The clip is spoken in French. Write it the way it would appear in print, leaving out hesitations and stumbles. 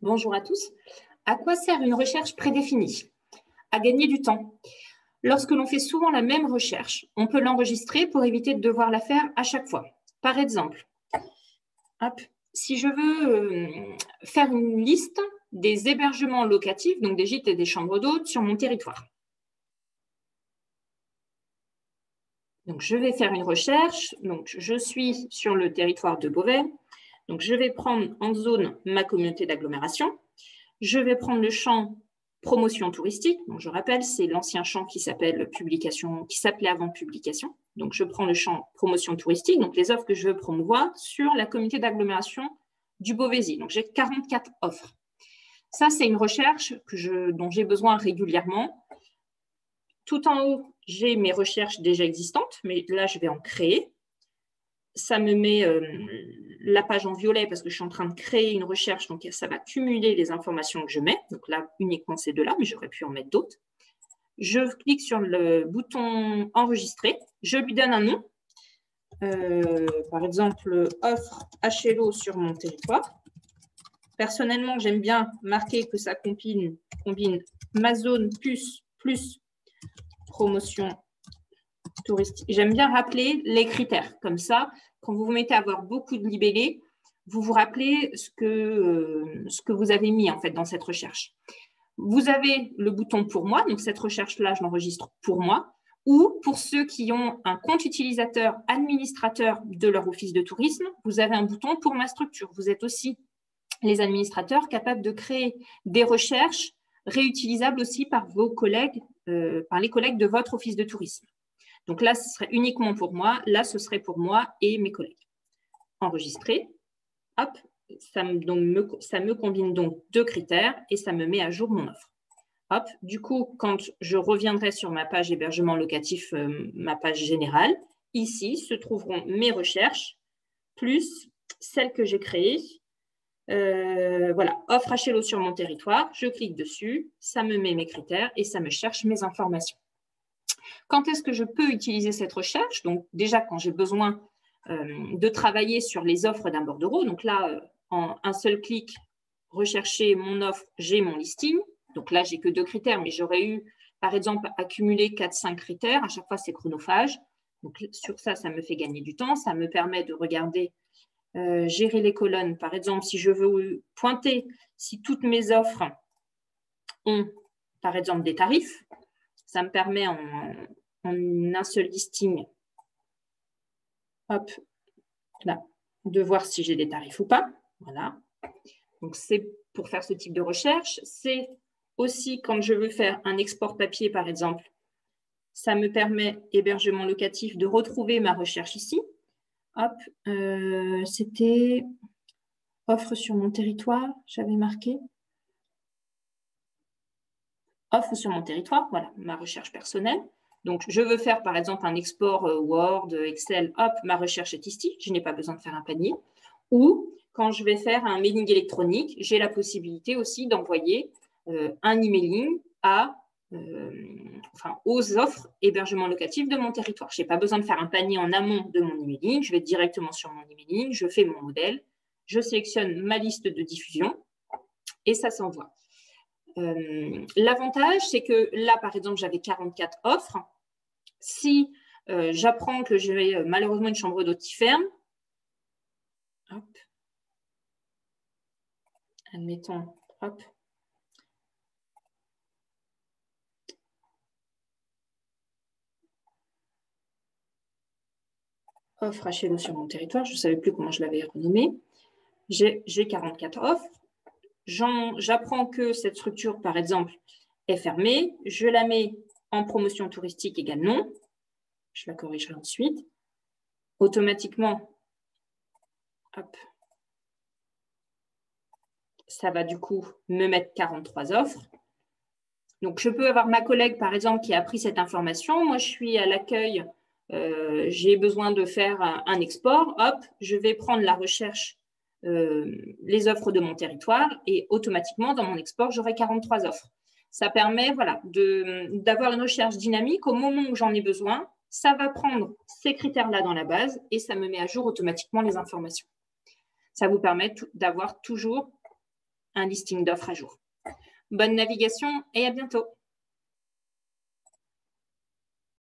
Bonjour à tous. À quoi sert une recherche prédéfinie? À gagner du temps. Lorsque l'on fait souvent la même recherche, on peut l'enregistrer pour éviter de devoir la faire à chaque fois. Par exemple, si je veux faire une liste des hébergements locatifs, donc des gîtes et des chambres d'hôtes sur mon territoire. Donc, je vais faire une recherche. Donc, je suis sur le territoire de Beauvais. Donc, je vais prendre en zone ma communauté d'agglomération. Je vais prendre le champ promotion touristique. Donc, je rappelle, c'est l'ancien champ qui s'appelle publication, qui s'appelait avant publication. Donc, je prends le champ promotion touristique, donc les offres que je veux promouvoir sur la communauté d'agglomération du Beauvaisis. Donc, j'ai 44 offres. Ça, c'est une recherche dont j'ai besoin régulièrement. Tout en haut, j'ai mes recherches déjà existantes, mais là, je vais en créer. Ça me met la page en violet parce que je suis en train de créer une recherche, donc ça va cumuler les informations que je mets. Donc là, uniquement ces deux-là, mais j'aurais pu en mettre d'autres. Je clique sur le bouton enregistrer. Je lui donne un nom. Par exemple, offre HLO sur mon territoire. Personnellement, j'aime bien marquer que ça combine ma zone plus promotion touristique. J'aime bien rappeler les critères. Comme ça, quand vous vous mettez à avoir beaucoup de libellés, vous vous rappelez ce que vous avez mis en fait dans cette recherche. Vous avez le bouton pour moi, donc cette recherche-là, je l'enregistre pour moi, ou pour ceux qui ont un compte utilisateur administrateur de leur office de tourisme, vous avez un bouton pour ma structure. Vous êtes aussi les administrateurs capables de créer des recherches réutilisables aussi par vos collègues, par les collègues de votre office de tourisme. Donc là, ce serait uniquement pour moi. Là, ce serait pour moi et mes collègues. Enregistrer. Hop, ça me combine donc deux critères et ça me met à jour mon offre. Hop, du coup, quand je reviendrai sur ma page hébergement locatif, ma page générale, ici se trouveront mes recherches plus celles que j'ai créées. Voilà, offre HLO sur mon territoire. Je clique dessus, ça me met mes critères et ça me cherche mes informations. Quand est-ce que je peux utiliser cette recherche? Donc, déjà, quand j'ai besoin de travailler sur les offres d'un bordereau. Donc là, en un seul clic, rechercher mon offre, j'ai mon listing. Donc là, j'ai que deux critères, mais j'aurais eu, par exemple, accumuler 4-5 critères. À chaque fois, c'est chronophage. Donc sur ça, ça me fait gagner du temps. Ça me permet de regarder, gérer les colonnes. Par exemple, si je veux pointer si toutes mes offres ont, par exemple, des tarifs, ça me permet en un seul listing, hop, là, de voir si j'ai des tarifs ou pas. Voilà. Donc, c'est pour faire ce type de recherche. C'est aussi quand je veux faire un export papier, par exemple, ça me permet, hébergement locatif, de retrouver ma recherche ici. Hop, c'était offre sur mon territoire, j'avais marqué. Offre sur mon territoire, voilà, ma recherche personnelle. Donc, je veux faire, par exemple, un export Word, Excel, hop, ma recherche est ici, je n'ai pas besoin de faire un panier. Ou, quand je vais faire un mailing électronique, j'ai la possibilité aussi d'envoyer un emailing aux offres hébergement locatif de mon territoire. Je n'ai pas besoin de faire un panier en amont de mon emailing, je vais directement sur mon emailing, je fais mon modèle, je sélectionne ma liste de diffusion et ça s'envoie. L'avantage, c'est que là, par exemple, j'avais 44 offres. Si j'apprends que j'ai malheureusement une chambre d'hôte qui ferme, hop, admettons, hop, offre HLO sur mon territoire, je ne savais plus comment je l'avais renommé. J'ai 44 offres. J'apprends que cette structure, par exemple, est fermée. Je la mets en promotion touristique égale non. Je la corrigerai ensuite. Automatiquement, hop, ça va du coup me mettre 43 offres. Donc, je peux avoir ma collègue, par exemple, qui a pris cette information. Moi, je suis à l'accueil. J'ai besoin de faire un export. Hop, je vais prendre la recherche, les offres de mon territoire et automatiquement, dans mon export, j'aurai 43 offres. Ça permet voilà, d'avoir une recherche dynamique au moment où j'en ai besoin. Ça va prendre ces critères-là dans la base et ça me met à jour automatiquement les informations. Ça vous permet d'avoir toujours un listing d'offres à jour. Bonne navigation et à bientôt.